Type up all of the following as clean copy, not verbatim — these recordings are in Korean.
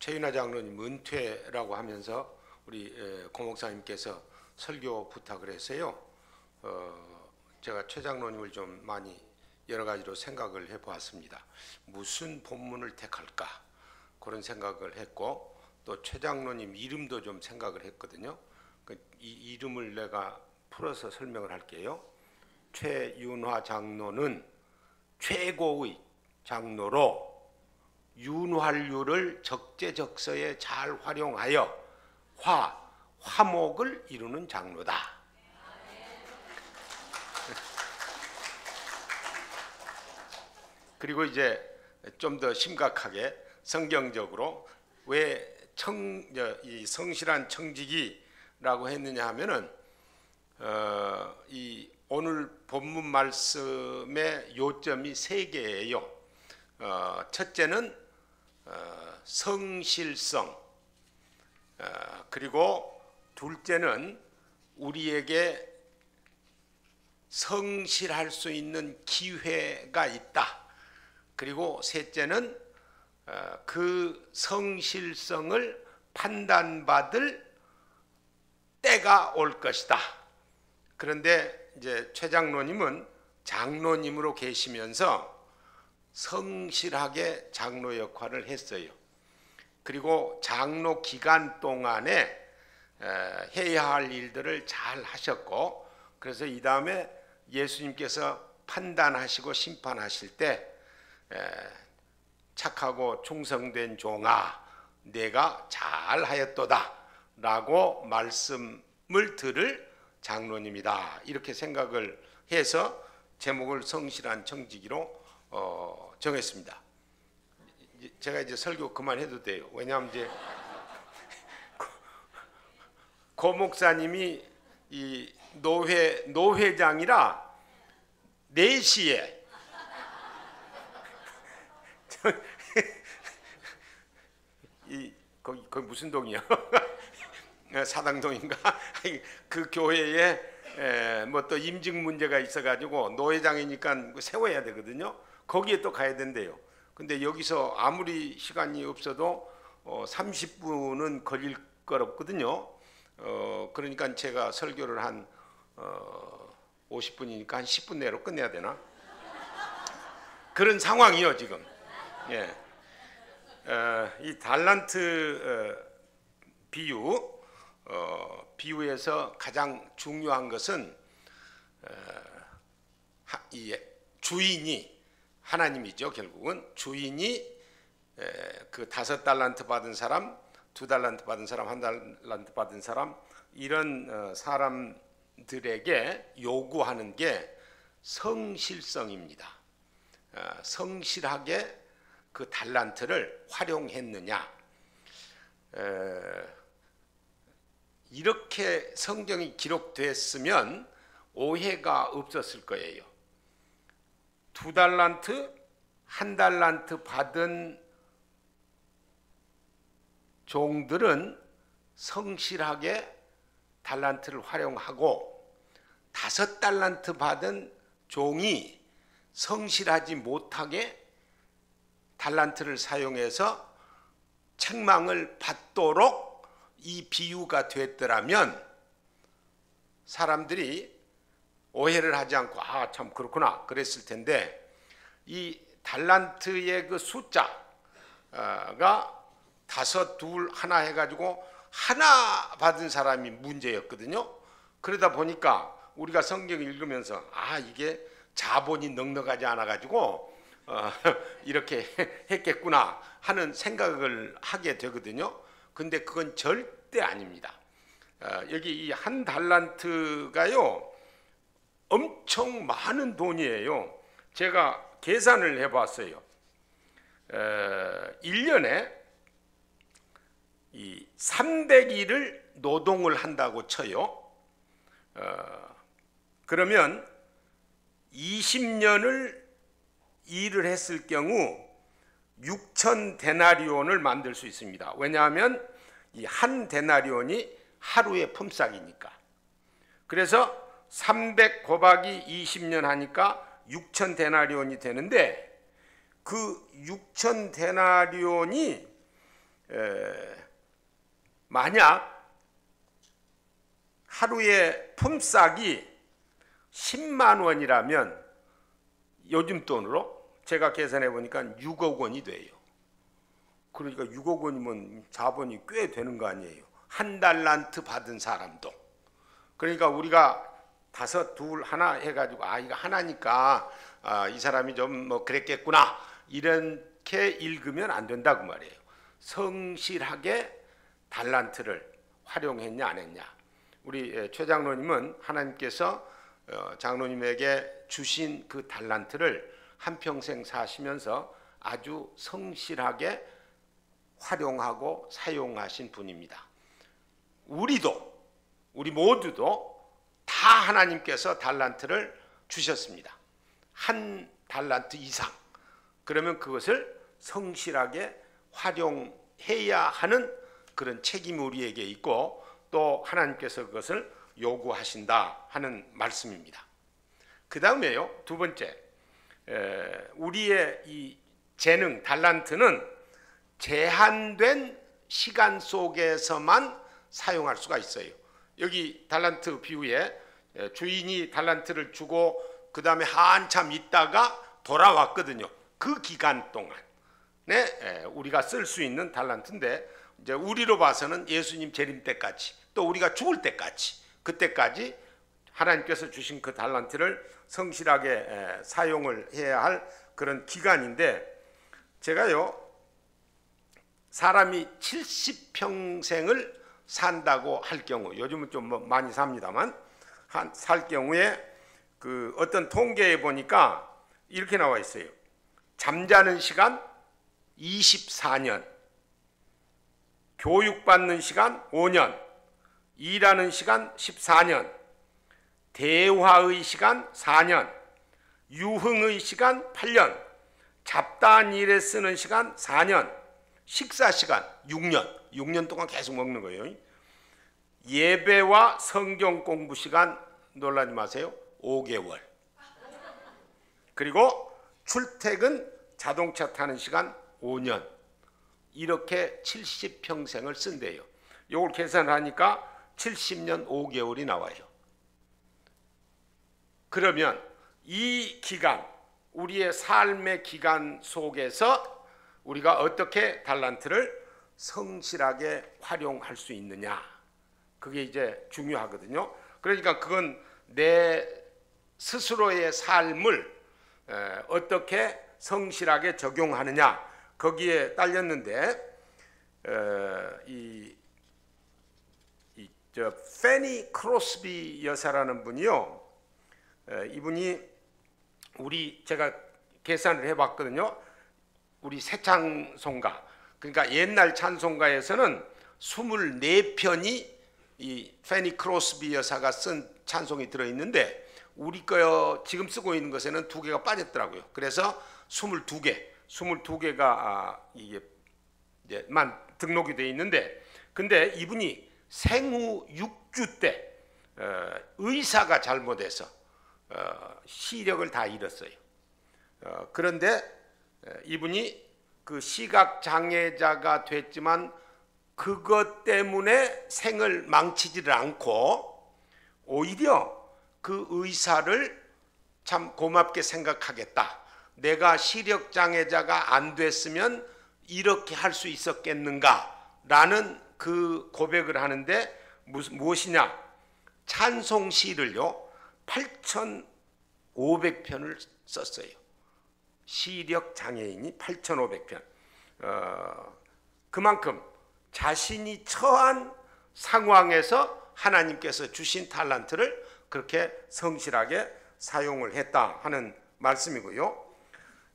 최윤아 장로님 은퇴라고 하면서 우리 고 목사님께서 설교 부탁을 했어요. 제가 최 장로님을 좀 많이 여러 가지로 생각을 해보았습니다. 무슨 본문을 택할까 그런 생각을 했고, 또 최 장로님 이름도 좀 생각을 했거든요. 이 이름을 내가 풀어서 설명을 할게요. 최윤화 장로는 최고의 장로로 윤활유를 적재적소에 잘 활용하여 화목을 이루는 장로다. 그리고 이제 좀 더 심각하게 성경적으로 왜 이 성실한 청지기라고 했느냐 하면은 이 오늘 본문 말씀의 요점이 세 개예요. 첫째는 성실성, 그리고 둘째는 우리에게 성실할 수 있는 기회가 있다. 그리고 셋째는 그 성실성을 판단받을 때가 올 것이다. 그런데 이제 최 장로님은 장로님으로 계시면서 성실하게 장로 역할을 했어요. 그리고 장로 기간 동안에 해야 할 일들을 잘 하셨고, 그래서 이 다음에 예수님께서 판단하시고 심판하실 때 착하고 충성된 종아 내가 잘하였도다 라고 말씀을 들을 장로님이다, 이렇게 생각을 해서 제목을 성실한 청지기로 정했습니다. 제가 이제 설교 그만해도 돼요. 왜냐하면 이제 고 목사님이 이 노회장이라 4시에 거기 무슨 동이야? 사당동인가? 그 교회에 뭐 또 임직 문제가 있어가지고 노회장이니까 세워야 되거든요. 거기에 또 가야 된대요. 근데 여기서 아무리 시간이 없어도 30분은 걸릴 거없거든요. 그러니까 제가 설교를 한 50분이니까 한 10분 내로 끝내야 되나? 그런 상황이요 지금. 예. 이 달란트 비유에서 가장 중요한 것은 이 주인이 하나님이죠. 결국은 주인이 그 5달란트 받은 사람, 2달란트 받은 사람, 1달란트 받은 사람, 이런 사람들에게 요구하는 게 성실성입니다. 성실하게 그 달란트를 활용했느냐. 이렇게 성경이 기록됐으면 오해가 없었을 거예요. 2달란트, 1달란트 받은 종들은 성실하게 달란트를 활용하고, 5달란트 받은 종이 성실하지 못하게 달란트를 사용해서 책망을 받도록 이 비유가 됐더라면 사람들이 오해를 하지 않고 참 그렇구나 그랬을 텐데, 이 달란트의 그 숫자가 5, 2, 1 해가지고 하나 받은 사람이 문제였거든요. 그러다 보니까 우리가 성경을 읽으면서 이게 자본이 넉넉하지 않아가지고 이렇게 했겠구나 하는 생각을 하게 되거든요. 근데 그건 절대 아닙니다. 여기 이 1달란트가요 엄청 많은 돈이에요. 제가 계산을 해봤어요. 1년에 이 300일을 노동을 한다고 쳐요. 그러면 20년을 일을 했을 경우 6천 데나리온을 만들 수 있습니다. 왜냐하면 이 한 데나리온이 하루의 품삯이니까. 그래서 300 곱하기 20년 하니까 6천 데나리온이 되는데, 그 6천 데나리온이 만약 하루에 품삯이 10만 원이라면 요즘 돈으로 제가 계산해 보니까 6억 원이 돼요. 그러니까 6억 원이면 자본이 꽤 되는 거 아니에요. 한 달란트 받은 사람도. 그러니까 우리가 다섯, 둘, 하나 해가지고 이거 하나니까 이 사람이 좀 뭐 그랬겠구나 이렇게 읽으면 안 된다고 말이에요. 성실하게 달란트를 활용했냐 안 했냐. 우리 최 장로님은 하나님께서 장로님에게 주신 그 달란트를 한평생 사시면서 아주 성실하게 활용하고 사용하신 분입니다. 우리 모두도 다 하나님께서 달란트를 주셨습니다. 한 달란트 이상. 그러면 그것을 성실하게 활용해야 하는 그런 책임이 우리에게 있고 또 하나님께서 그것을 요구하신다 하는 말씀입니다. 그 다음에요, 두 번째, 우리의 이 재능, 달란트는 제한된 시간 속에서만 사용할 수가 있어요. 여기 달란트 비유에 주인이 달란트를 주고 그 다음에 한참 있다가 돌아왔거든요. 그 기간 동안에 우리가 쓸 수 있는 달란트인데, 이제 우리로 봐서는 예수님 재림 때까지 또 우리가 죽을 때까지, 그때까지 하나님께서 주신 그 달란트를 성실하게 사용을 해야 할 그런 기간인데, 제가요, 사람이 70평생을 산다고 할 경우, 요즘은 좀 뭐 많이 삽니다만 살 경우에 그 어떤 통계에 보니까 이렇게 나와 있어요. 잠자는 시간 24년, 교육받는 시간 5년, 일하는 시간 14년, 대화의 시간 4년, 유흥의 시간 8년, 잡다한 일에 쓰는 시간 4년, 식사 시간 6년 동안 계속 먹는 거예요. 예배와 성경 공부 시간 놀라지 마세요. 5개월. 그리고 출퇴근 자동차 타는 시간 5년. 이렇게 70평생을 쓴대요. 이걸 계산하니까 70년 5개월이 나와요. 그러면 이 기간, 우리의 삶의 기간 속에서 우리가 어떻게 달란트를 성실하게 활용할 수 있느냐, 그게 이제 중요하거든요. 그러니까 그건 내 스스로의 삶을 어떻게 성실하게 적용하느냐, 거기에 딸렸는데, 페니 크로스비 여사라는 분이요, 이분이 제가 계산을 해봤거든요. 우리 새 찬송가, 그러니까 옛날 찬송가에서는 24편이 이 페니 크로스비 여사가 쓴 찬송이 들어있는데, 우리 거 지금 쓰고 있는 것에는 2개가 빠졌더라고요. 그래서 22개가 이게 만 등록이 되어 있는데, 근데 이분이 생후 6주 때 의사가 잘못해서 시력을 다 잃었어요. 그런데 이분이 그 시각 장애자가 됐지만 그것 때문에 생을 망치지를 않고 오히려 그 의사를 참 고맙게 생각하겠다. 내가 시력 장애자가 안 됐으면 이렇게 할 수 있었겠는가라는 그 고백을 하는데, 무엇이냐? 찬송시를요 8,500편을 썼어요. 시력 장애인이 8,500편. 그만큼 자신이 처한 상황에서 하나님께서 주신 달란트를 그렇게 성실하게 사용을 했다 하는 말씀이고요.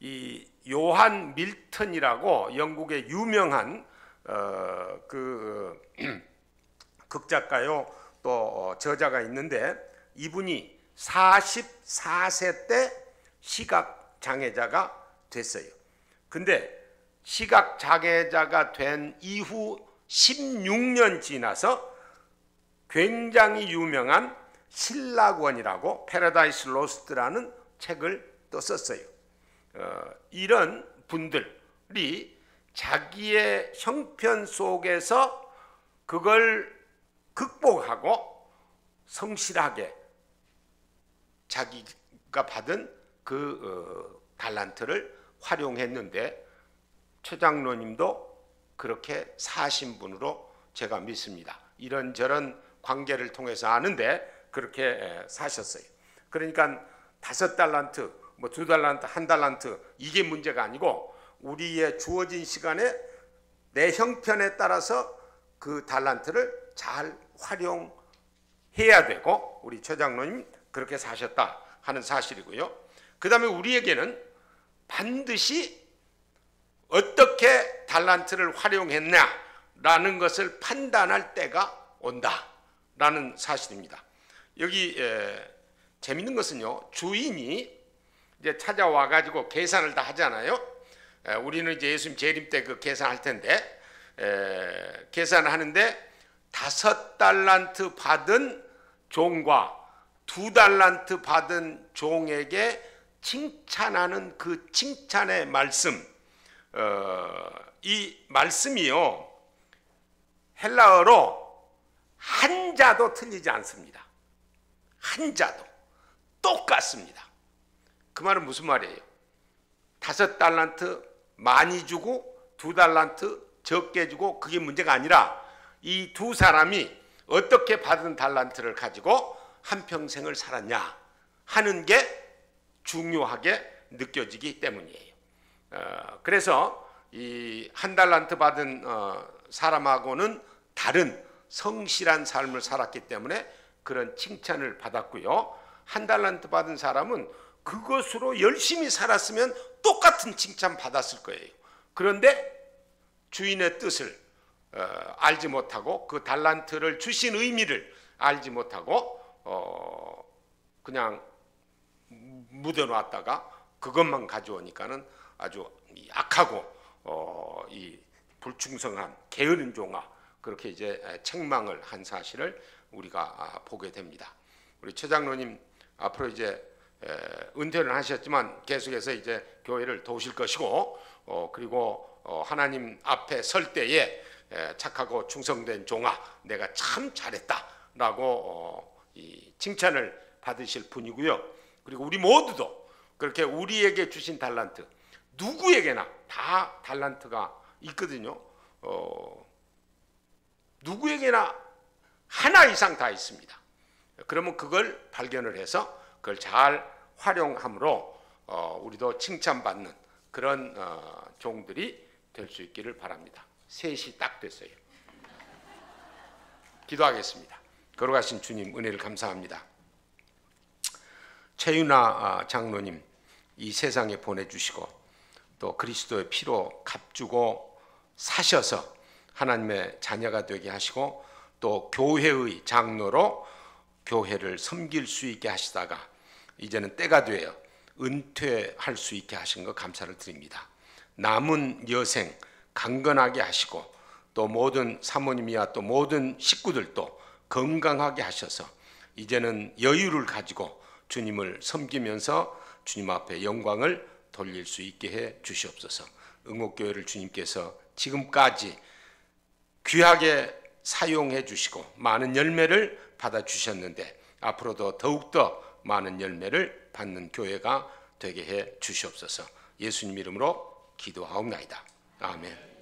이 요한 밀턴이라고 영국의 유명한 극작가요 또 저자가 있는데, 이분이 44세 때 시각 장애자가 됐어요. 근데 시각 장애자가 된 이후 16년 지나서 굉장히 유명한 신락원이라고 패러다이스 로스트라는 책을 또 썼어요. 이런 분들이 자기의 형편 속에서 그걸 극복하고 성실하게 자기가 받은 그 달란트를 활용했는데 최 장로님도 그렇게 사신 분으로 제가 믿습니다. 이런저런 관계를 통해서 아는데 그렇게 사셨어요. 그러니까 5달란트, 뭐 2달란트, 1달란트 이게 문제가 아니고 우리의 주어진 시간에 내 형편에 따라서 그 달란트를 잘 활용해야 되고 우리 최 장로님 그렇게 사셨다 하는 사실이고요. 그 다음에 우리에게는 반드시 어떻게 달란트를 활용했냐라는 것을 판단할 때가 온다라는 사실입니다. 여기 재밌는 것은요, 주인이 이제 찾아와 가지고 계산을 다 하잖아요. 우리는 이제 예수님 재림 때 그 계산할 텐데 계산을 하는데 5달란트 받은 종과 2달란트 받은 종에게 칭찬하는 그 칭찬의 말씀, 이 말씀이요 헬라어로 한자도 틀리지 않습니다. 한자도 똑같습니다. 그 말은 무슨 말이에요? 5달란트 많이 주고 2달란트 적게 주고 그게 문제가 아니라 이 두 사람이 어떻게 받은 달란트를 가지고 한평생을 살았냐 하는 게 중요하게 느껴지기 때문이에요. 그래서 이 1달란트 받은 사람하고는 다른 성실한 삶을 살았기 때문에 그런 칭찬을 받았고요. 1달란트 받은 사람은 그것으로 열심히 살았으면 똑같은 칭찬 받았을 거예요. 그런데 주인의 뜻을 알지 못하고 그 달란트를 주신 의미를 알지 못하고 그냥 묻어놨다가 그것만 가져오니까는 아주 악하고 이 불충성한 게으른 종아 그렇게 이제 책망을 한 사실을 우리가 보게 됩니다. 우리 최 장로님 앞으로 이제 은퇴를 하셨지만 계속해서 이제 교회를 도우실 것이고 그리고 하나님 앞에 설 때에 착하고 충성된 종아 내가 참 잘했다라고 이 칭찬을 받으실 분이고요. 그리고 우리 모두도 그렇게 우리에게 주신 달란트 누구에게나 다 달란트가 있거든요. 누구에게나 하나 이상 다 있습니다. 그러면 그걸 발견을 해서 그걸 잘 활용함으로 우리도 칭찬받는 그런 종들이 될 수 있기를 바랍니다. 3시 딱 됐어요. 기도하겠습니다. 걸어가신 주님 은혜를 감사합니다. 최윤아 장로님 이 세상에 보내주시고 또 그리스도의 피로 값주고 사셔서 하나님의 자녀가 되게 하시고 또 교회의 장로로 교회를 섬길 수 있게 하시다가 이제는 때가 되어 은퇴할 수 있게 하신 것 감사를 드립니다. 남은 여생 강건하게 하시고 또 모든 사모님이야 또 모든 식구들도 건강하게 하셔서 이제는 여유를 가지고 주님을 섬기면서 주님 앞에 영광을 돌릴 수 있게 해 주시옵소서. 응옥교회를 주님께서 지금까지 귀하게 사용해 주시고 많은 열매를 받아 주셨는데 앞으로도 더욱더 많은 열매를 받는 교회가 되게 해 주시옵소서. 예수님 이름으로 기도하옵나이다. 아멘.